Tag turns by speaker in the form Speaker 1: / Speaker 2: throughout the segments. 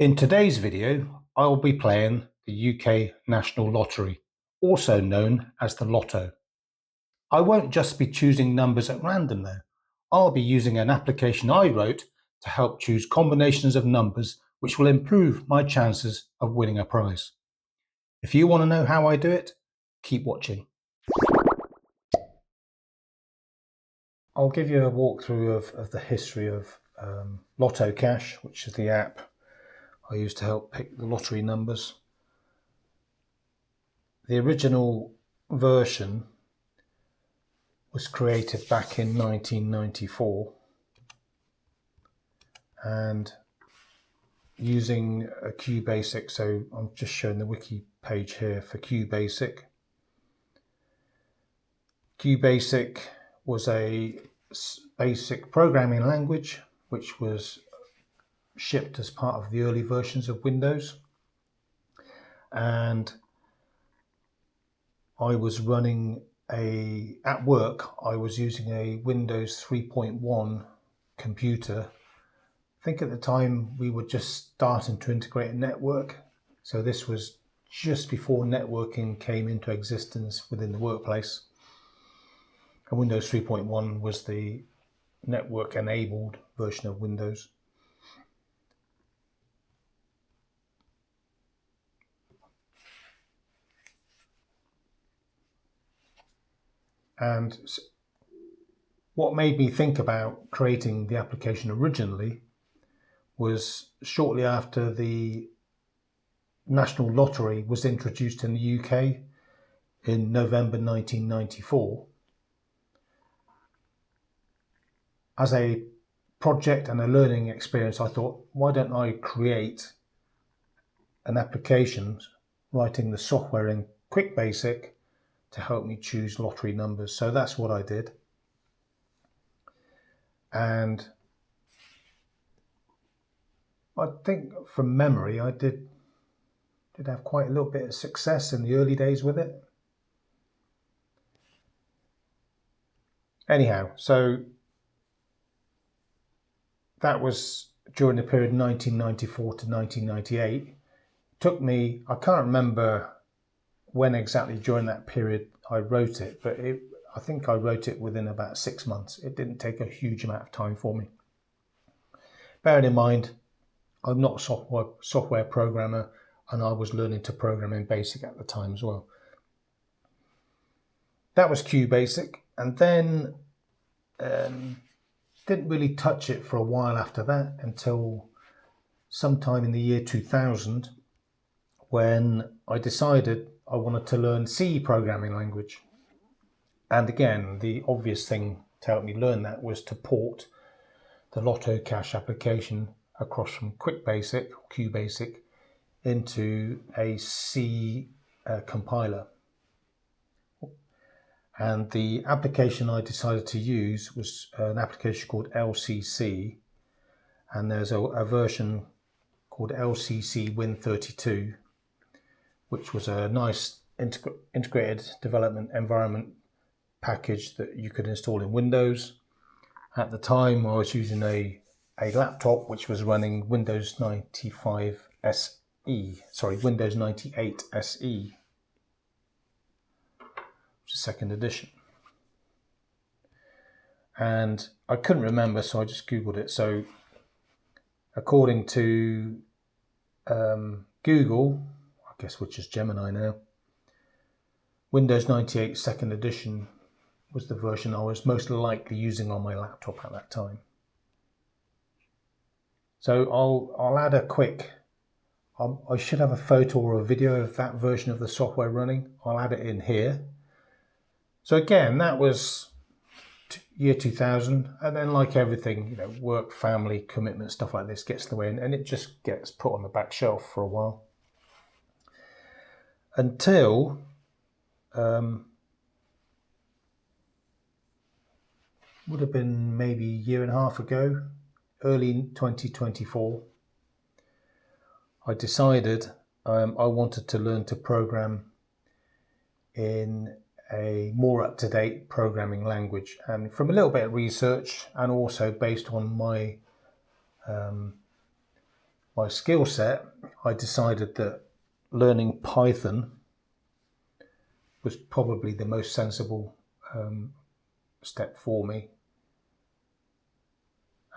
Speaker 1: In today's video, I will be playing the UK National Lottery, also known as the Lotto. I won't just be choosing numbers at random though. I'll be using an application I wrote to help choose combinations of numbers which will improve my chances of winning a prize. If you want to know how I do it, keep watching. I'll give you a walkthrough of the history of LottoCash, which is the app I use to help pick the lottery numbers. The original version was created back in 1994 and using a QBasic, so I'm just showing the wiki page here for QBasic. QBasic was a basic programming language which was shipped as part of the early versions of Windows, and I was running at work I was using a Windows 3.1 computer. I think at the time we were just starting to integrate a network, so this was just before networking came into existence within the workplace, and Windows 3.1 was the network enabled version of Windows. And what made me think about creating the application originally was shortly after the National Lottery was introduced in the UK in November 1994. As a project and a learning experience, I thought, why don't I create an application writing the software in QBasic to help me choose lottery numbers. So that's what I did. And I think from memory, I did have quite a little bit of success in the early days with it. Anyhow, so that was during the period 1994 to 1998. It took me, I can't remember when exactly during that period I wrote it, but I think I wrote it within about 6 months. It didn't take a huge amount of time for me. Bearing in mind, I'm not a software programmer, and I was learning to program in BASIC at the time as well. That was QBasic, and then didn't really touch it for a while after that until sometime in the year 2000, when I decided I wanted to learn C programming language. And again, the obvious thing to help me learn that was to port the LottoCash application across from QBasic into a C compiler. And the application I decided to use was an application called LCC, and there's a version called LCC Win32, which was a nice integrated development environment package that you could install in Windows. At the time, I was using a laptop which was running Windows 98 SE, which is second edition. And I couldn't remember, so I just Googled it. So according to Google, I guess, which is Gemini now, Windows 98 second edition was the version I was most likely using on my laptop at that time. So I'll add a quick, I should have a photo or a video of that version of the software running. I'll add it in here. So again, that was year 2000, and then like everything, work, family, commitment, stuff like this gets in the way, and it just gets put on the back shelf for a while. Until would have been maybe a year and a half ago, early 2024, I decided I wanted to learn to program in a more up-to-date programming language. And from a little bit of research, and also based on my my skill set, I decided that learning Python was probably the most sensible step for me.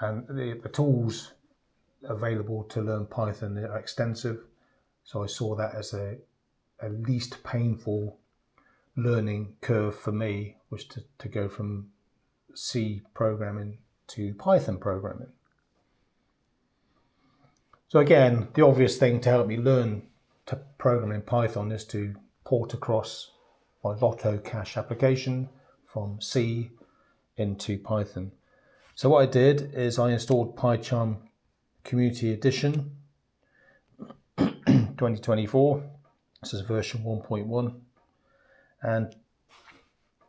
Speaker 1: And the tools available to learn Python are extensive, so I saw that as a least painful learning curve for me, was to go from C programming to Python programming. So again, the obvious thing to help me learn to program in Python is to port across my LottoCash application from C into Python. So what I did is I installed PyCharm Community Edition 2024. This is version 1.1, and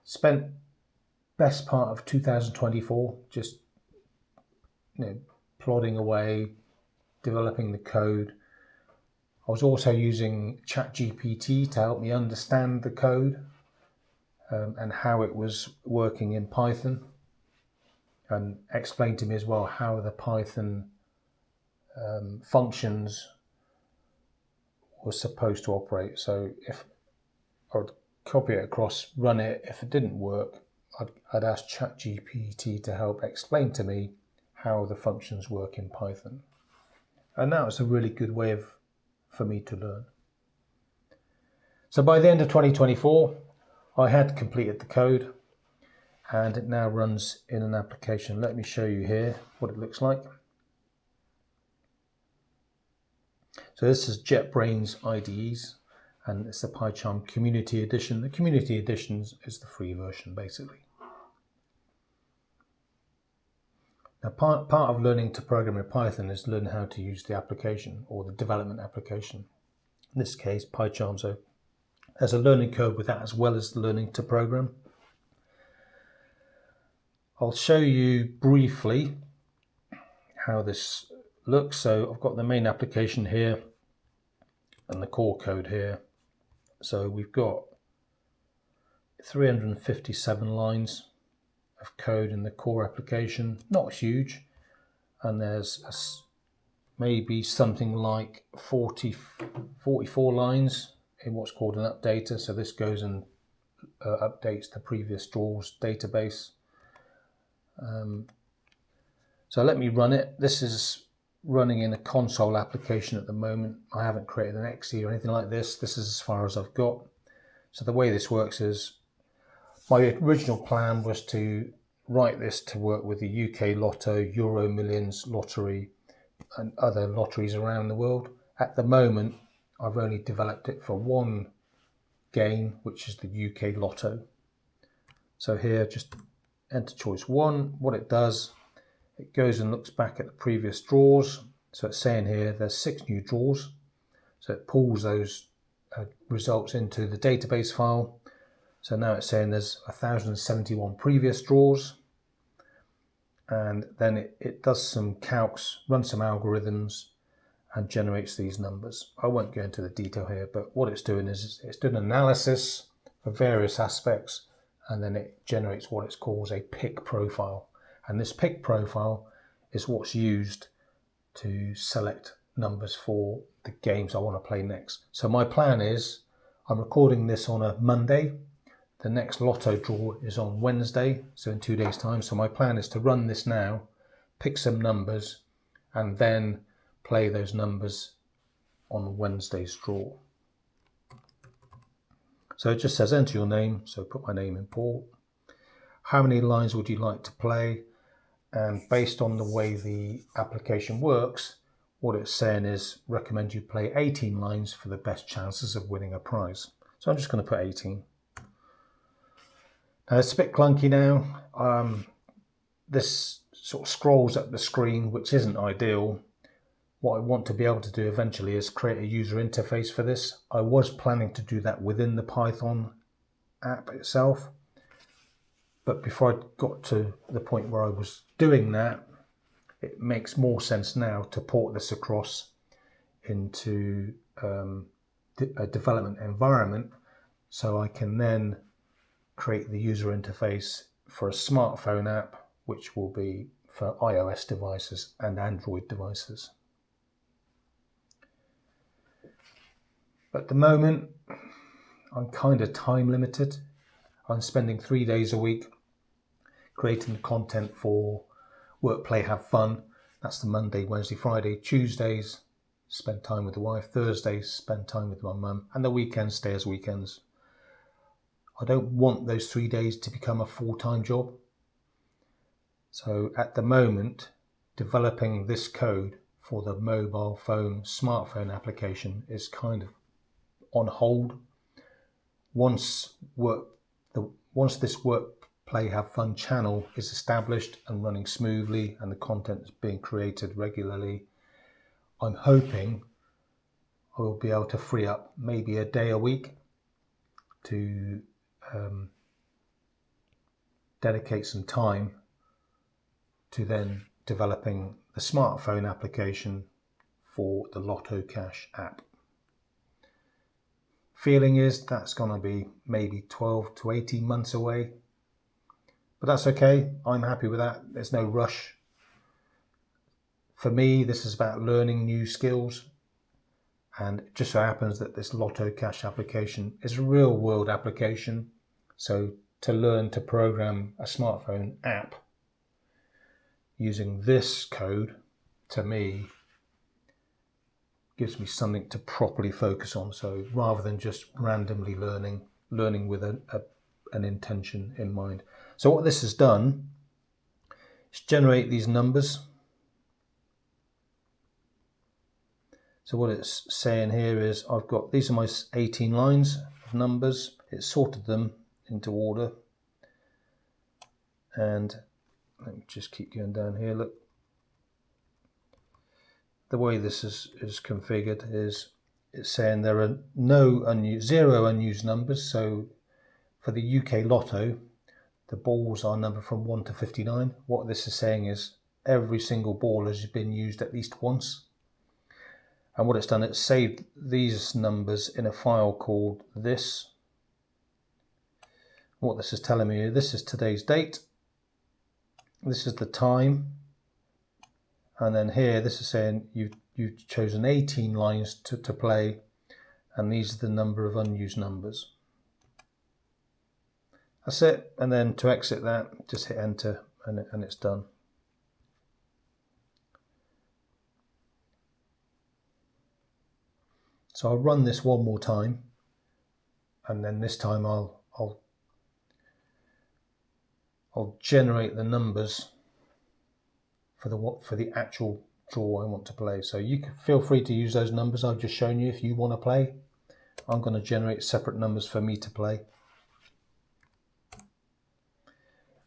Speaker 1: spent best part of 2024 just plodding away, developing the code. I was also using ChatGPT to help me understand the code and how it was working in Python, and explain to me as well how the Python functions were supposed to operate. So if I would copy it across, run it, if it didn't work, I'd ask ChatGPT to help explain to me how the functions work in Python. And that was a really good way for me to learn. So by the end of 2024, I had completed the code, and it now runs in an application. Let me show you here what it looks like. So this is JetBrains IDEs, and it's the PyCharm Community Edition. The Community Edition is the free version, basically. Now, part of learning to program in Python is learning how to use the application, or the development application. In this case, PyCharm, so there's a learning curve with that as well as learning to program. I'll show you briefly how this looks. So I've got the main application here and the core code here. So we've got 357 lines of code in the core application, not huge, and there's maybe something like 44 lines in what's called an updater. So this goes and updates the previous drawers database. So let me run it. This is running in a console application at the moment. I haven't created an exe or anything like this. This is as far as I've got. So the way this works is, my original plan was to write this to work with the UK Lotto, Euro Millions lottery, and other lotteries around the world. At the moment, I've only developed it for one game, which is the UK Lotto. So here, just enter choice 1. What it does, it goes and looks back at the previous draws. So it's saying here there's 6 new draws. So it pulls those results into the database file. So now it's saying there's 1,071 previous draws. And then it does some calcs, runs some algorithms, and generates these numbers. I won't go into the detail here, but what it's doing is it's doing analysis of various aspects, and then it generates what it calls a pick profile. And this pick profile is what's used to select numbers for the games I want to play next. So my plan is, I'm recording this on a Monday. The next Lotto draw is on Wednesday, so in 2 days' time. So my plan is to run this now, pick some numbers, and then play those numbers on Wednesday's draw. So it just says enter your name, so put my name in Paul. How many lines would you like to play? And based on the way the application works, what it's saying is recommend you play 18 lines for the best chances of winning a prize. So I'm just going to put 18. Now it's a bit clunky now. This sort of scrolls up the screen, which isn't ideal. What I want to be able to do eventually is create a user interface for this. I was planning to do that within the Python app itself, but before I got to the point where I was doing that, it makes more sense now to port this across into a development environment, so I can then create the user interface for a smartphone app, which will be for iOS devices and Android devices. At the moment, I'm kind of time limited. I'm spending 3 days a week creating content for Work, Play, Have Fun. That's the Monday, Wednesday, Friday. Tuesdays, spend time with the wife. Thursdays, spend time with my mum. And the weekends stay as weekends. I don't want those 3 days to become a full-time job. So at the moment, developing this code for the mobile phone, smartphone application is kind of on hold. Once this Work, Play, Have Fun channel is established and running smoothly and the content is being created regularly, I'm hoping I will be able to free up maybe a day a week to dedicate some time to then developing the smartphone application for the LottoCash app. Feeling is that's going to be maybe 12 to 18 months away, but that's okay. I'm happy with that. There's no rush. For me, this is about learning new skills, and it just so happens that this LottoCash application is a real world application. So to learn to program a smartphone app using this code, to me, gives me something to properly focus on. So rather than just randomly learning with an intention in mind. So what this has done is generate these numbers. So what it's saying here is these are my 18 lines of numbers. It's sorted them into order. And let me just keep going down here. Look, the way this is configured is it's saying there are zero unused numbers. So for the UK Lotto, the balls are numbered from 1 to 59. What this is saying is every single ball has been used at least once. And what it's done, it's saved these numbers in a file called this. What this is telling me, this is today's date. This is the time. And then here, this is saying you've chosen 18 lines to play, and these are the number of unused numbers. That's it. And then to exit that, just hit enter, and it's done. So I'll run this one more time, and then this time I'll generate the numbers for the actual draw I want to play. So you can feel free to use those numbers I've just shown you if you want to play. I'm going to generate separate numbers for me to play.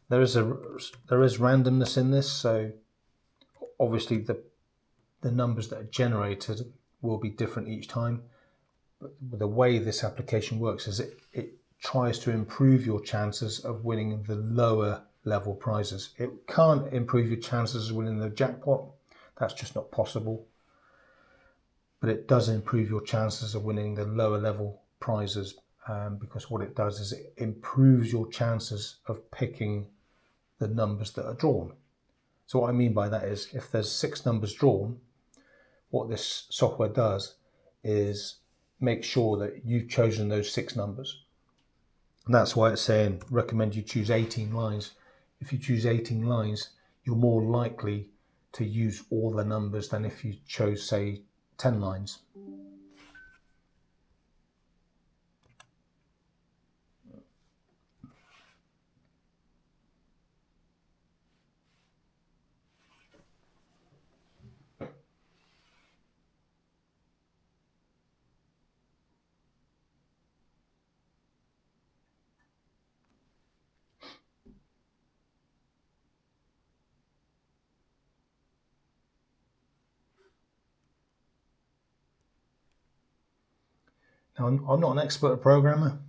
Speaker 1: There is randomness in this, so obviously the numbers that are generated will be different each time. But the way this application works is it tries to improve your chances of winning the lower level prizes. It can't improve your chances of winning the jackpot. That's just not possible. But it does improve your chances of winning the lower level prizes, because what it does is it improves your chances of picking the numbers that are drawn. So what I mean by that is if there's 6 numbers drawn, what this software does is make sure that you've chosen those 6 numbers. And that's why it's saying recommend you choose 18 lines. If you choose 18 lines, you're more likely to use all the numbers than if you chose, say, 10 lines. Now, I'm not an expert programmer.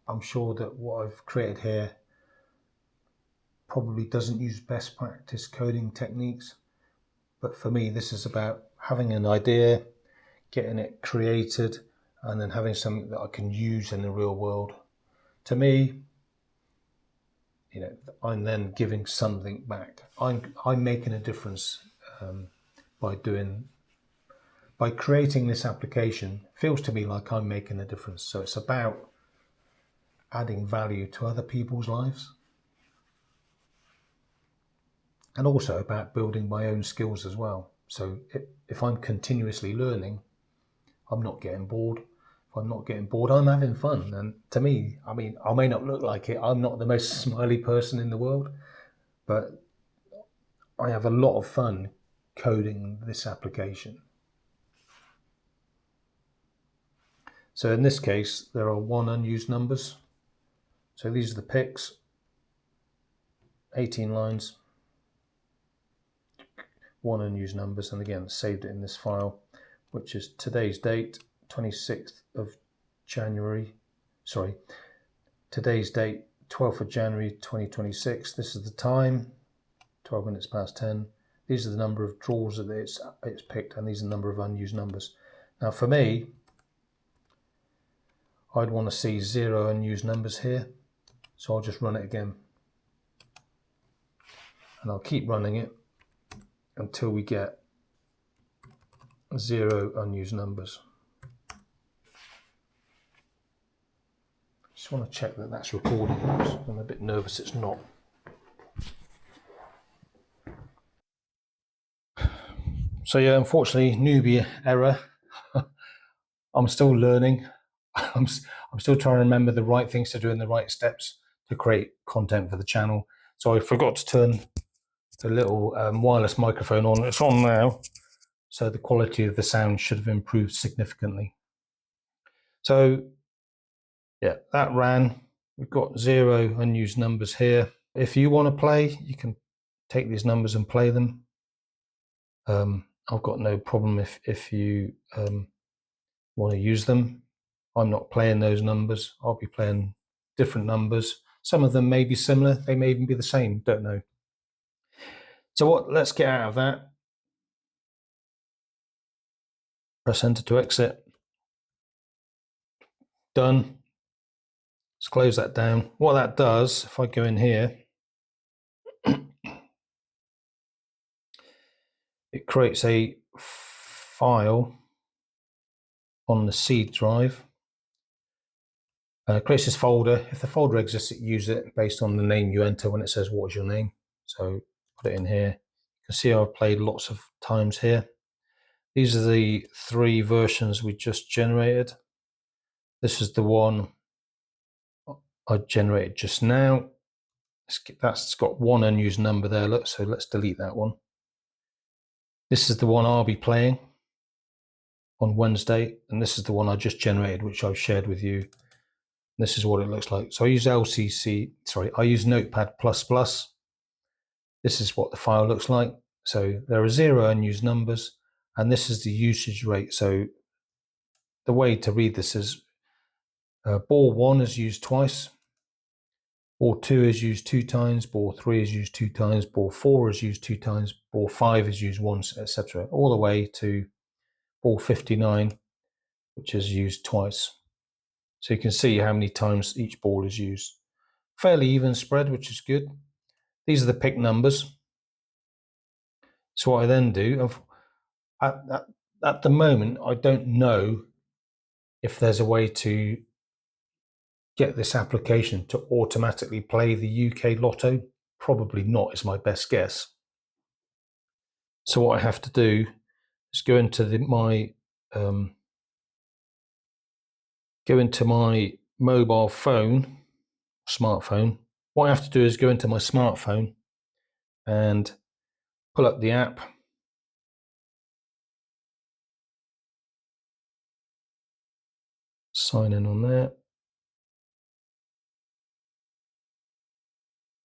Speaker 1: I'm sure that what I've created here probably doesn't use best practice coding techniques. But for me, this is about having an idea, getting it created, and then having something that I can use in the real world. To me, I'm then giving something back. I'm making a difference by doing by creating this application, it feels to me like I'm making a difference. So it's about adding value to other people's lives, and also about building my own skills as well. So if I'm continuously learning, I'm not getting bored. If I'm not getting bored, I'm having fun. And to me, I mean, I may not look like it. I'm not the most smiley person in the world, but I have a lot of fun coding this application. So in this case, there are 1 unused numbers. So these are the picks, 18 lines, 1 unused numbers, and again, saved it in this file, which is today's date, 26th of January, today's date, 12th of January 2026. This is the time, 12 minutes past 10. These are the number of draws that it's picked, and these are the number of unused numbers. Now for me, I'd want to see 0 unused numbers here, so I'll just run it again. And I'll keep running it until we get 0 unused numbers. Just want to check that that's recording. I'm a bit nervous it's not. So yeah, unfortunately, newbie error. I'm still learning. I'm still trying to remember the right things to do and the right steps to create content for the channel. So I forgot to turn the little wireless microphone on. It's on now, so the quality of the sound should have improved significantly. So yeah, that ran. We've got 0 unused numbers here. If you want to play, you can take these numbers and play them. I've got no problem if you want to use them. I'm not playing those numbers. I'll be playing different numbers. Some of them may be similar. They may even be the same. Don't know. So let's get out of that. Press enter to exit. Done. Let's close that down. What that does, if I go in here, it creates a file on the C drive. Creates this folder. If the folder exists, it uses it based on the name you enter when it says what is your name. So put it in here. You can see I've played lots of times here. These are the 3 versions we just generated. This is the one I generated just now. That's got 1 unused number there. Look, so let's delete that one. This is the one I'll be playing on Wednesday, and this is the one I just generated, which I've shared with you. This is what it looks like. So I use I use Notepad++. This is what the file looks like. So there are 0 unused numbers, and this is the usage rate. So the way to read this is ball 1 is used twice, ball 2 is used 2 times, ball 3 is used 2 times, ball 4 is used 2 times, ball 5 is used once, etc., all the way to ball 59, which is used twice. So you can see how many times each ball is used. Fairly even spread, which is good. These are the pick numbers. So what I then do, at the moment, I don't know if there's a way to get this application to automatically play the UK Lotto. Probably not, is my best guess. So what I have to do is go into my mobile phone, smartphone. What I have to do is go into my smartphone and pull up the app. Sign in on there.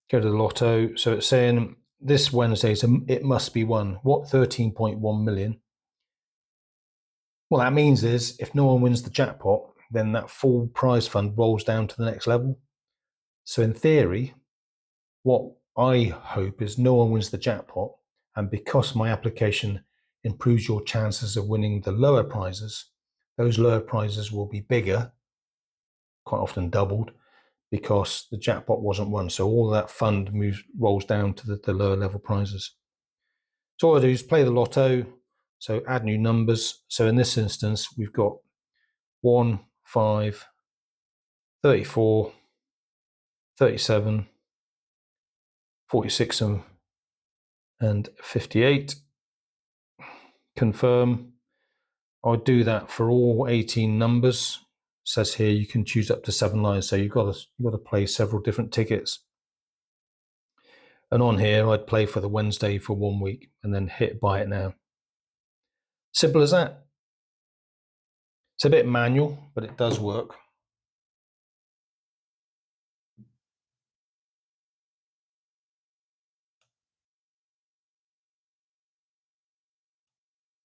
Speaker 1: Go to the Lotto. So it's saying this Wednesday, it must be won. What, 13.1 million? What that means is if no one wins the jackpot, then that full prize fund rolls down to the next level. So in theory, what I hope is no one wins the jackpot, and because my application improves your chances of winning the lower prizes, those lower prizes will be bigger, quite often doubled, because the jackpot wasn't won. So all that fund rolls down to the lower level prizes. So all I do is play the Lotto, So add new numbers. So in this instance, we've got 1, 5, 34, 37, 46, and 58. Confirm. I'll do that for all 18 numbers. It says here you can choose up to 7 lines, so you've got to play several different tickets. And on here, I'd play for the Wednesday for 1 week and then hit buy it now. Simple as that. It's a bit manual, but it does work.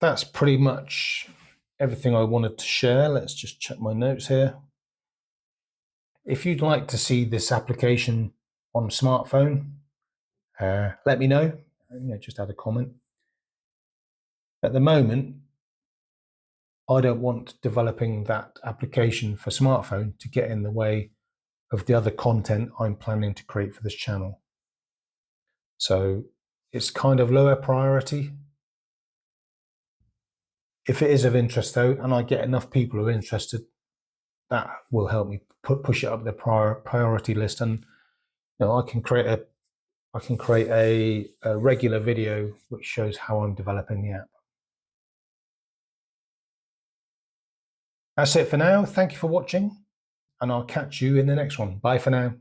Speaker 1: That's pretty much everything I wanted to share. Let's just check my notes here. If you'd like to see this application on smartphone, let me know. Just add a comment. At the moment, I don't want developing that application for smartphone to get in the way of the other content I'm planning to create for this channel. So it's kind of lower priority. If it is of interest though, and I get enough people who are interested, that will help me push it up the priority list, and I can create a regular video which shows how I'm developing the app. That's it for now. Thank you for watching, and I'll catch you in the next one. Bye for now.